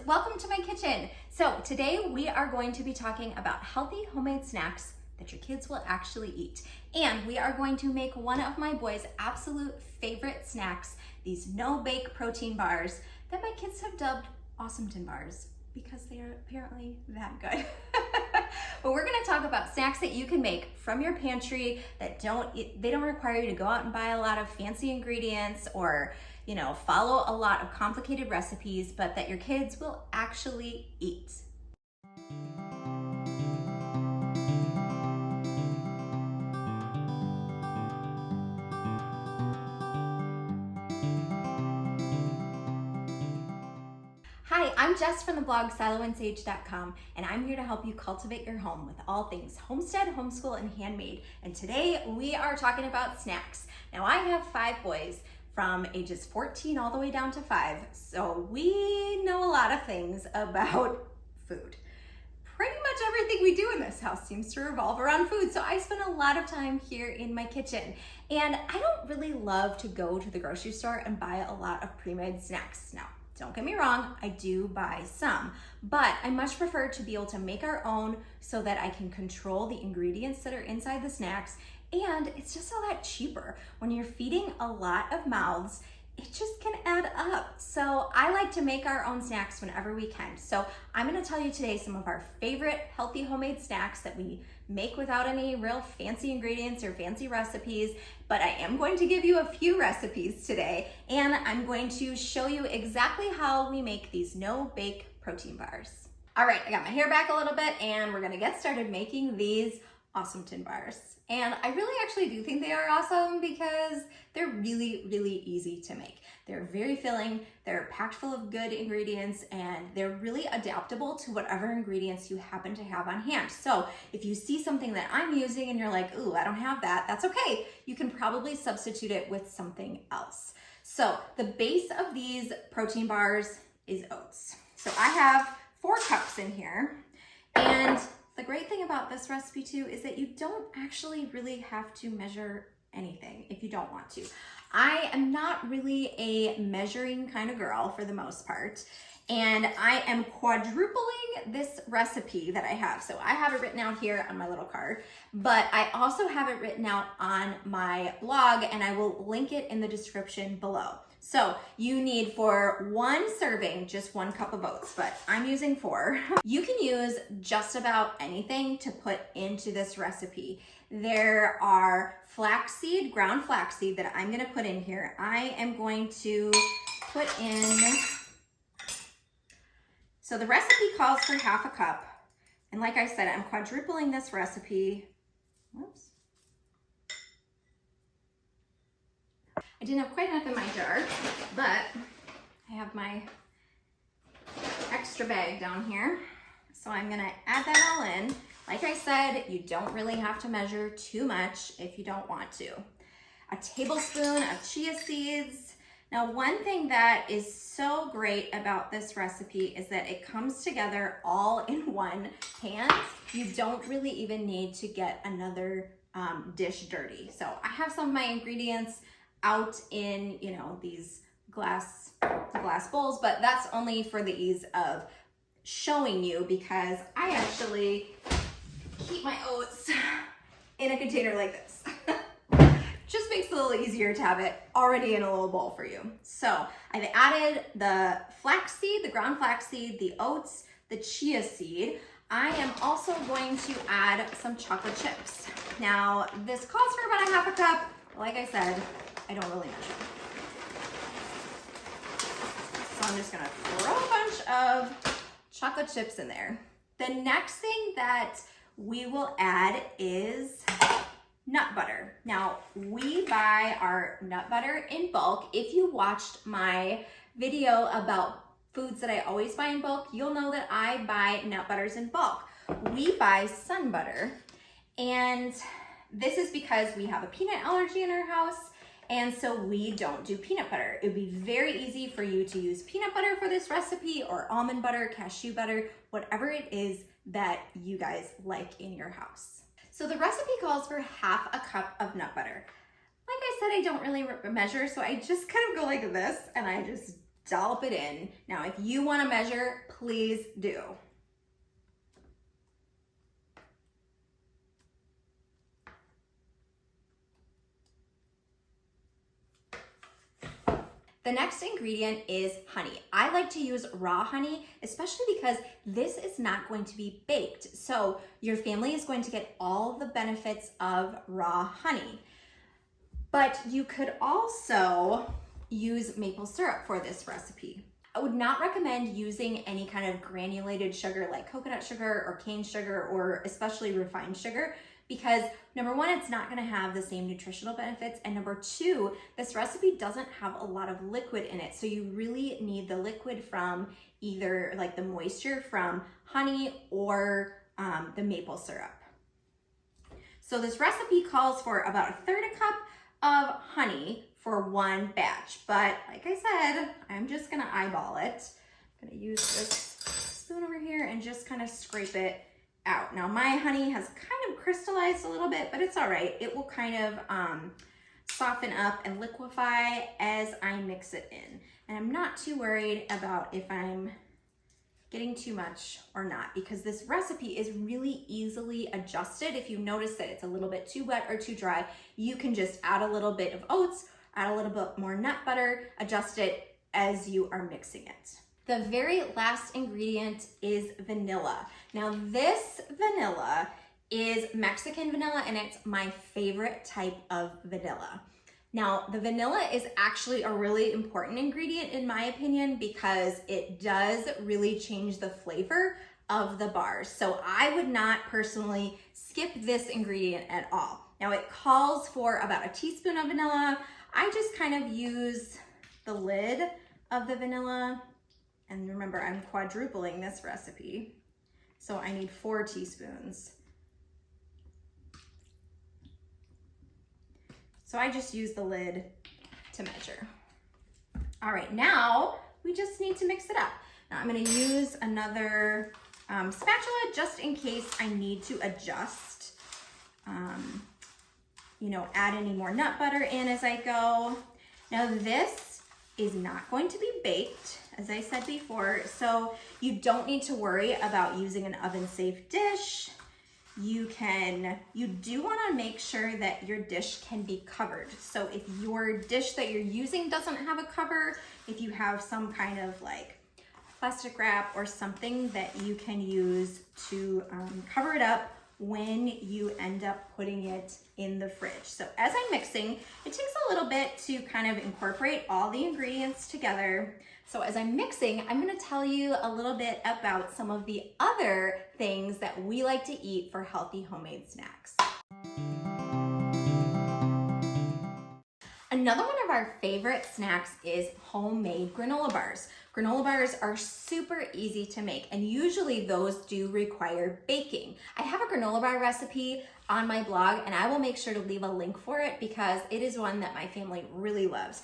welcome to my kitchen. So today we are going to be talking about healthy homemade snacks that your kids will actually eat. And we are going to make one of my boys' absolute favorite snacks, these no-bake protein bars that my kids have dubbed Awesometon bars because they are apparently that good. But we're gonna talk about snacks that you can make from your pantry that don't require you to go out and buy a lot of fancy ingredients or follow a lot of complicated recipes, but that your kids will actually eat. Hi, I'm Jess from the blog SiloAndSage.com, and I'm here to help you cultivate your home with all things homestead, homeschool, and handmade. And today we are talking about snacks. Now I have 5 boys from ages 14 all the way down to 5, so we know a lot of things about food. Pretty much everything we do in this house seems to revolve around food, so I spend a lot of time here in my kitchen. And I don't really love to go to the grocery store and buy a lot of pre-made snacks. Now, don't get me wrong, I do buy some, but I much prefer to be able to make our own so that I can control the ingredients that are inside the snacks, and it's just a lot cheaper. When you're feeding a lot of mouths, it just can add up. So I like to make our own snacks whenever we can. So I'm gonna tell you today some of our favorite healthy homemade snacks that we make without any real fancy ingredients or fancy recipes, but I am going to give you a few recipes today, and I'm going to show you exactly how we make these no-bake protein bars. All right, I got my hair back a little bit, and we're gonna get started making these Awesometon bars. And I really actually do think they are awesome because they're really, really easy to make. They're very filling, they're packed full of good ingredients, and they're really adaptable to whatever ingredients you happen to have on hand. So if you see something that I'm using and you're like, ooh, I don't have that, that's okay. You can probably substitute it with something else. So the base of these protein bars is oats. So I have 4 cups in here, and the great thing about this recipe too is that you don't actually really have to measure anything if you don't want to. I am not really a measuring kind of girl for the most part, and I am quadrupling this recipe that I have. So I have it written out here on my little card, but I also have it written out on my blog, and I will link it in the description below. So you need for 1 serving, just 1 cup of oats, but I'm using 4. You can use just about anything to put into this recipe. There are flaxseed, ground flaxseed that I'm gonna put in here. I am going to put in, so the recipe calls for 1/2 cup. And like I said, I'm quadrupling this recipe. Whoops. I didn't have quite enough in my jar, but I have my extra bag down here. So I'm gonna add that all in. Like I said, you don't really have to measure too much if you don't want to. A tablespoon of chia seeds. Now, one thing that is so great about this recipe is that it comes together all in one pan. You don't really even need to get another dish dirty. So I have some of my ingredients out in, these glass bowls, but that's only for the ease of showing you because I actually keep my oats in a container like this. Just makes it a little easier to have it already in a little bowl for you. So I've added the flaxseed, the ground flaxseed, the oats, the chia seed. I am also going to add some chocolate chips. Now, this calls for about 1/2 cup. Like I said, I don't really measure. So I'm just gonna throw a bunch of chocolate chips in there. The next thing that we will add is nut butter. Now, we buy our nut butter in bulk. If you watched my video about foods that I always buy in bulk, you'll know that I buy nut butters in bulk. We buy sun butter, and this is because we have a peanut allergy in our house, and so we don't do peanut butter. It would be very easy for you to use peanut butter for this recipe, or almond butter, cashew butter, whatever it is that you guys like in your house. So the recipe calls for 1/2 cup of nut butter. Like I said, I don't really measure, so I just kind of go like this, and I just dollop it in. Now, if you want to measure, please do. The next ingredient is honey. I like to use raw honey, especially because this is not going to be baked. So your family is going to get all the benefits of raw honey. But you could also use maple syrup for this recipe. I would not recommend using any kind of granulated sugar like coconut sugar or cane sugar or especially refined sugar, because number one, it's not gonna have the same nutritional benefits, and number two, this recipe doesn't have a lot of liquid in it, so you really need the liquid from either like the moisture from honey or the maple syrup. So this recipe calls for about 1/3 cup of honey for one batch, but like I said, I'm just gonna eyeball it. I'm gonna use this spoon over here and just kind of scrape it out. Now my honey has kind of crystallized a little bit, but it's all right. It will kind of soften up and liquefy as I mix it in. And I'm not too worried about if I'm getting too much or not, because this recipe is really easily adjusted. If you notice that it's a little bit too wet or too dry, you can just add a little bit of oats, add a little bit more nut butter, adjust it as you are mixing it. The very last ingredient is vanilla. Now this vanilla is Mexican vanilla, and it's my favorite type of vanilla. Now the vanilla is actually a really important ingredient in my opinion, because it does really change the flavor of the bars. So I would not personally skip this ingredient at all. Now it calls for about 1 teaspoon of vanilla. I just kind of use the lid of the vanilla. And remember, I'm quadrupling this recipe, so I need 4 teaspoons. So I just use the lid to measure. All right, now we just need to mix it up. Now I'm gonna use another spatula just in case I need to adjust, add any more nut butter in as I go. Now this is not going to be baked, as I said before, so you don't need to worry about using an oven-safe dish. You do wanna make sure that your dish can be covered. So if your dish that you're using doesn't have a cover, if you have some kind of like plastic wrap or something that you can use to cover it up when you end up putting it in the fridge. So as I'm mixing, it takes a little bit to kind of incorporate all the ingredients together. So as I'm mixing, I'm gonna tell you a little bit about some of the other things that we like to eat for healthy homemade snacks. Another one of our favorite snacks is homemade granola bars. Granola bars are super easy to make, and usually those do require baking. I have a granola bar recipe on my blog, and I will make sure to leave a link for it because it is one that my family really loves.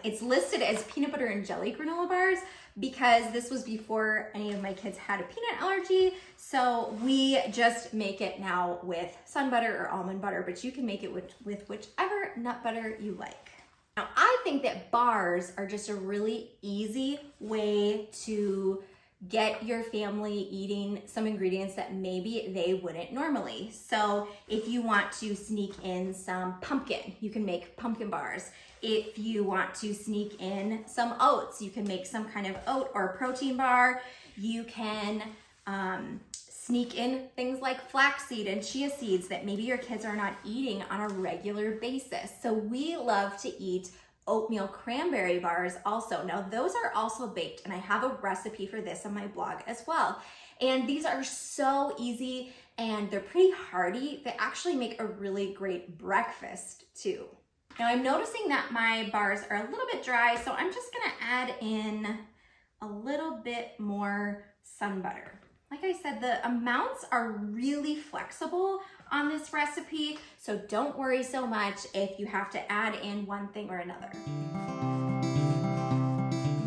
It's listed as peanut butter and jelly granola bars because this was before any of my kids had a peanut allergy. So we just make it now with sun butter or almond butter, but you can make it with whichever nut butter you like. Now I think that bars are just a really easy way to get your family eating some ingredients that maybe they wouldn't normally. So if you want to sneak in some pumpkin, you can make pumpkin bars. If you want to sneak in some oats, you can make some kind of oat or protein bar. You can sneak in things like flaxseed and chia seeds that maybe your kids are not eating on a regular basis. So we love to eat oatmeal cranberry bars also. Now those are also baked, and I have a recipe for this on my blog as well. And these are so easy and they're pretty hearty. They actually make a really great breakfast too. Now I'm noticing that my bars are a little bit dry, so I'm just gonna add in a little bit more sun butter. Like I said, the amounts are really flexible on this recipe, so don't worry so much if you have to add in one thing or another.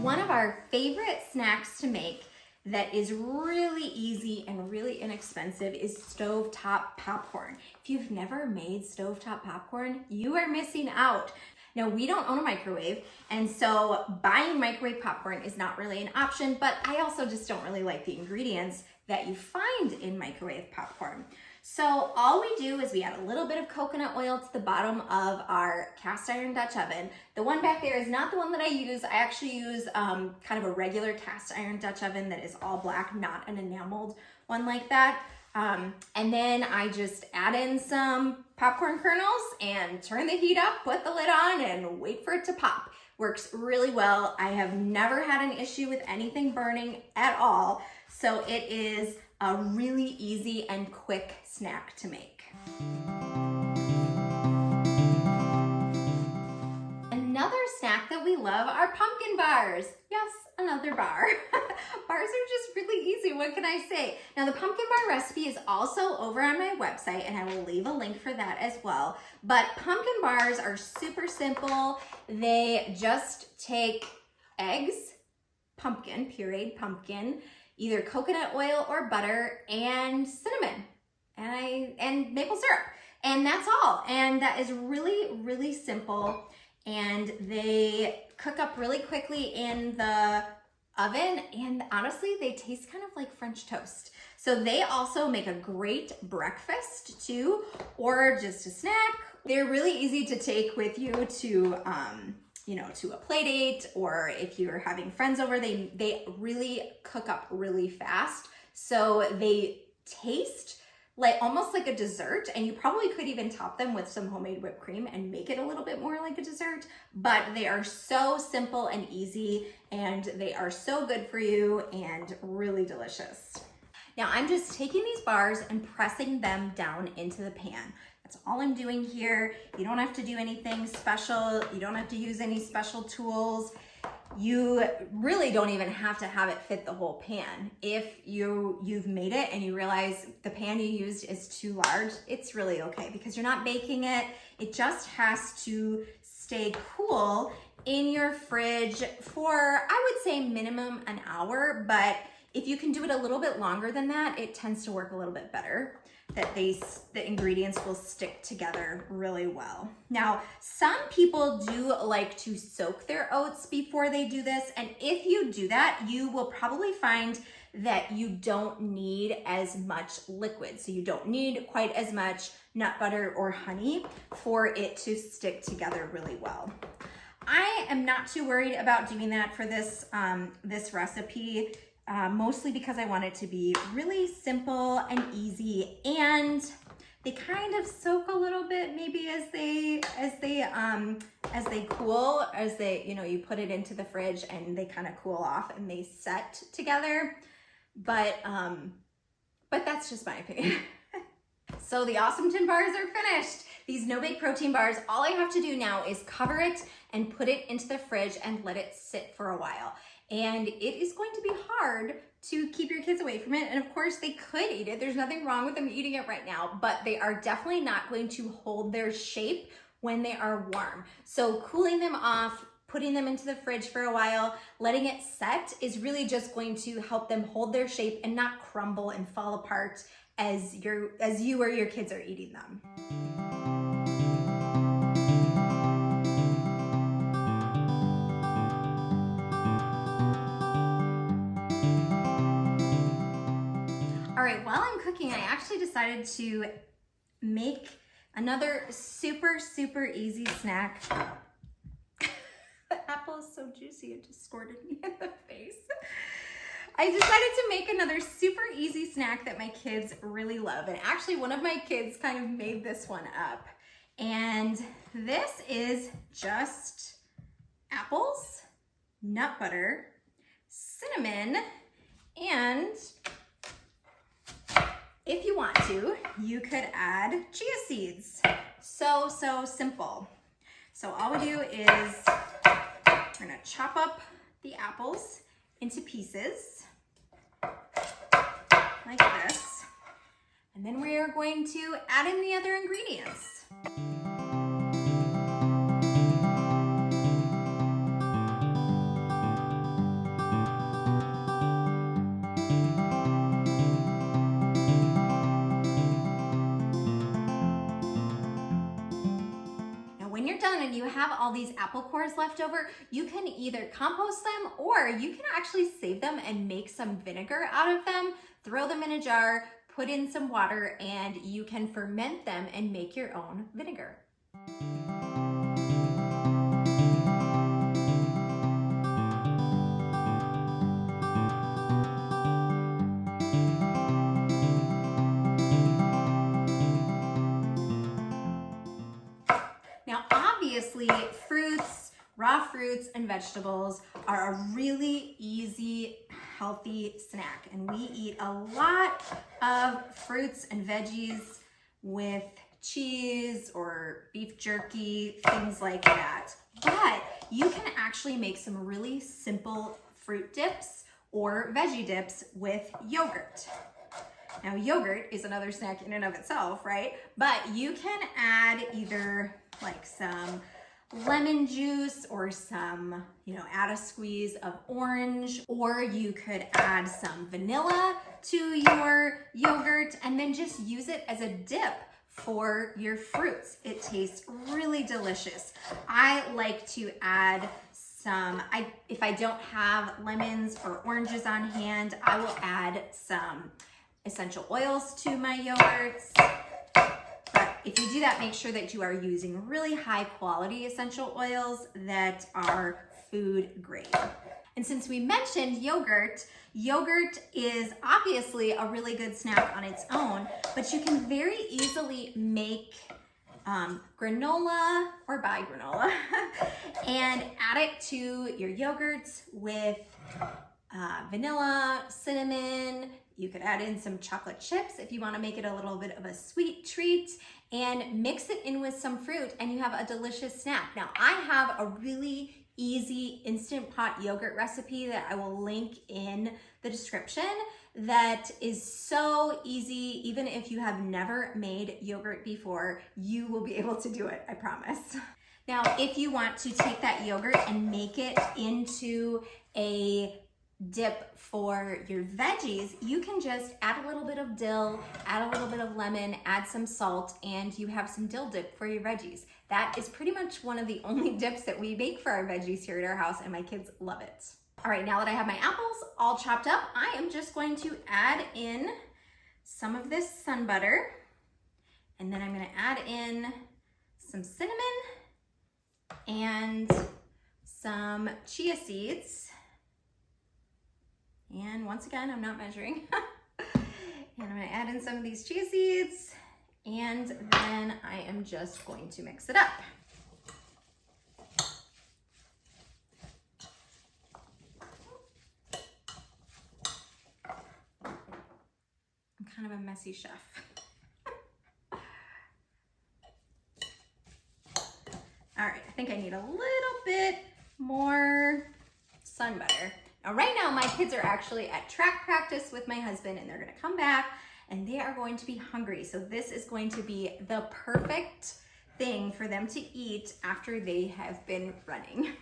One of our favorite snacks to make that is really easy and really inexpensive is stovetop popcorn. If you've never made stovetop popcorn, you are missing out. Now, we don't own a microwave, and so buying microwave popcorn is not really an option, but I also just don't really like the ingredients that you find in microwave popcorn. So all we do is we add a little bit of coconut oil to the bottom of our cast iron Dutch oven. The one back there is not the one that I use. I actually use kind of a regular cast iron Dutch oven that is all black, not an enameled one like that. And then I just add in some popcorn kernels and turn the heat up, put the lid on, and wait for it to pop. Works really well. I have never had an issue with anything burning at all. So it is a really easy and quick snack to make. Another snack that we love are pumpkin bars. Yes, another bar. Bars are just really easy, what can I say? Now the pumpkin bar recipe is also over on my website, and I will leave a link for that as well. But pumpkin bars are super simple. They just take eggs, pumpkin, pureed pumpkin, either coconut oil or butter, and cinnamon, and maple syrup. And that's all. And that is really, really simple. And they cook up really quickly in the oven. And honestly, they taste kind of like French toast. So they also make a great breakfast too, or just a snack. They're really easy to take with you to, to a play date, or if you're having friends over, they really cook up really fast. So they taste almost like a dessert, and you probably could even top them with some homemade whipped cream and make it a little bit more like a dessert, but they are so simple and easy, and they are so good for you and really delicious. Now I'm just taking these bars and pressing them down into the pan. That's all I'm doing here. You don't have to do anything special. You don't have to use any special tools. You really don't even have to have it fit the whole pan. If you've made it and you realize the pan you used is too large, it's really okay because you're not baking it. It just has to stay cool in your fridge for, I would say, minimum an hour, but if you can do it a little bit longer than that, it tends to work a little bit better. That the ingredients will stick together really well. Now, some people do like to soak their oats before they do this, and if you do that, you will probably find that you don't need as much liquid. So you don't need quite as much nut butter or honey for it to stick together really well. I am not too worried about doing that for this, this recipe. Mostly because I want it to be really simple and easy, and they kind of soak a little bit maybe as they cool, you put it into the fridge and they kind of cool off and they set together. But that's just my opinion. So the Awesome Tin bars are finished. These no-bake protein bars, all I have to do now is cover it and put it into the fridge and let it sit for a while. And it is going to be hard to keep your kids away from it. And of course they could eat it. There's nothing wrong with them eating it right now, but they are definitely not going to hold their shape when they are warm. So cooling them off, putting them into the fridge for a while, letting it set is really just going to help them hold their shape and not crumble and fall apart as you or your kids are eating them. All right, while I'm cooking, I actually decided to make another super, super easy snack. The apple is so juicy, it just squirted me in the face. I decided to make another super easy snack that my kids really love. And actually one of my kids kind of made this one up. And this is just apples, nut butter, cinnamon, and if you want to, you could add chia seeds. So simple. So all we do is we're gonna chop up the apples into pieces like this. And then we are going to add in the other ingredients. have all these apple cores left over, you can either compost them or you can actually save them and make some vinegar out of them, throw them in a jar, put in some water, and you can ferment them and make your own vinegar. Now, obviously, raw fruits and vegetables are a really easy, healthy snack. And we eat a lot of fruits and veggies with cheese or beef jerky, things like that. But you can actually make some really simple fruit dips or veggie dips with yogurt. Now, yogurt is another snack in and of itself, right? But you can add either like some lemon juice or some, add a squeeze of orange, or you could add some vanilla to your yogurt and then just use it as a dip for your fruits. It tastes really delicious. I like to add if I don't have lemons or oranges on hand, I will add some essential oils to my yogurts. But if you do that, make sure that you are using really high quality essential oils that are food grade. And since we mentioned yogurt is obviously a really good snack on its own, but you can very easily make granola or buy granola and add it to your yogurts with vanilla, cinnamon. You could add in some chocolate chips if you want to make it a little bit of a sweet treat, and mix it in with some fruit and you have a delicious snack. Now, I have a really easy Instant Pot yogurt recipe that I will link in the description that is so easy. Even if you have never made yogurt before, you will be able to do it, I promise. Now, if you want to take that yogurt and make it into a dip for your veggies, you can just add a little bit of dill, add a little bit of lemon, add some salt, and you have some dill dip for your veggies. That is pretty much one of the only dips that we make for our veggies here at our house, and my kids love it. All right, now that I have my apples all chopped up, I am just going to add in some of this sun butter, and then I'm gonna add in some cinnamon and some chia seeds. And once again, I'm not measuring. And I'm gonna add in some of these chia seeds, and then I am just going to mix it up. I'm kind of a messy chef. All right, I think I need a little bit more sun butter. Now, right now, my kids are actually at track practice with my husband, and they're gonna come back and they are going to be hungry. So this is going to be the perfect thing for them to eat after they have been running.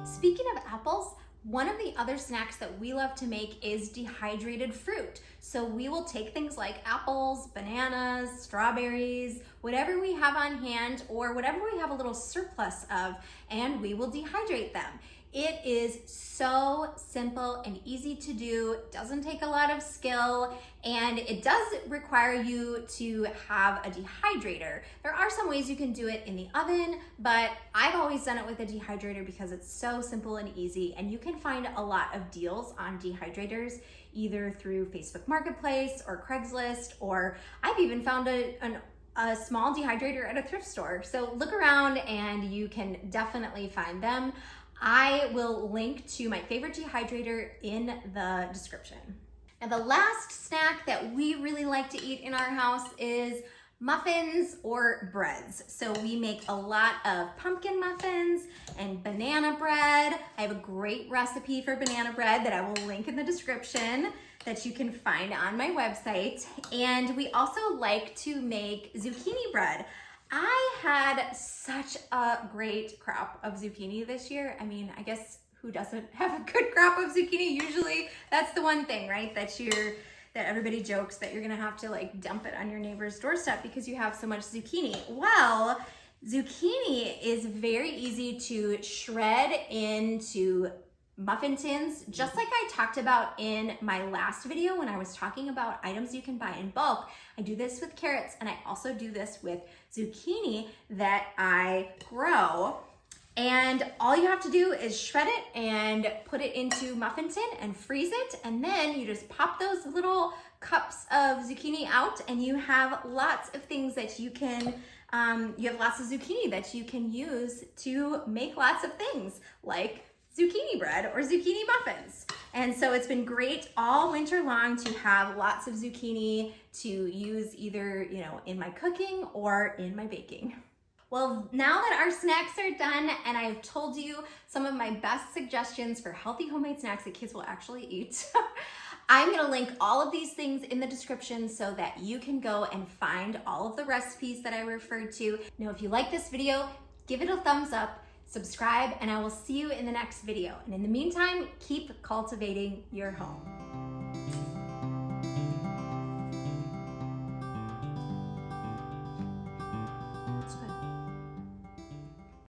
Speaking of apples, one of the other snacks that we love to make is dehydrated fruit. So we will take things like apples, bananas, strawberries, whatever we have on hand or whatever we have a little surplus of, and we will dehydrate them. It is so simple and easy to do, doesn't take a lot of skill, and it does require you to have a dehydrator. There are some ways you can do it in the oven, but I've always done it with a dehydrator because it's so simple and easy, and you can find a lot of deals on dehydrators either through Facebook Marketplace or Craigslist, or I've even found a small dehydrator at a thrift store. So look around and you can definitely find them. I will link to my favorite dehydrator in the description. And the last snack that we really like to eat in our house is muffins or breads. So we make a lot of pumpkin muffins and banana bread. I have a great recipe for banana bread that I will link in the description that you can find on my website. And we also like to make zucchini bread. I had such a great crop of zucchini this year. I mean, I guess who doesn't have a good crop of zucchini? Usually that's the one thing, right? That everybody jokes that you're gonna have to like dump it on your neighbor's doorstep because you have so much zucchini. Well, zucchini is very easy to shred into muffin tins, just like I talked about in my last video when I was talking about items you can buy in bulk. I do this with carrots, and I also do this with zucchini that I grow. And all you have to do is shred it and put it into muffin tin and freeze it. And then you just pop those little cups of zucchini out, and you have lots of things that you can, you have lots of zucchini that you can use to make lots of things like zucchini bread or zucchini muffins. And so it's been great all winter long to have lots of zucchini to use either, you know, in my cooking or in my baking. Well, now that our snacks are done and I've told you some of my best suggestions for healthy homemade snacks that kids will actually eat, I'm gonna link all of these things in the description so that you can go and find all of the recipes that I referred to. Now, if you like this video, give it a thumbs up, subscribe, and I will see you in the next video. And in the meantime, keep cultivating your home.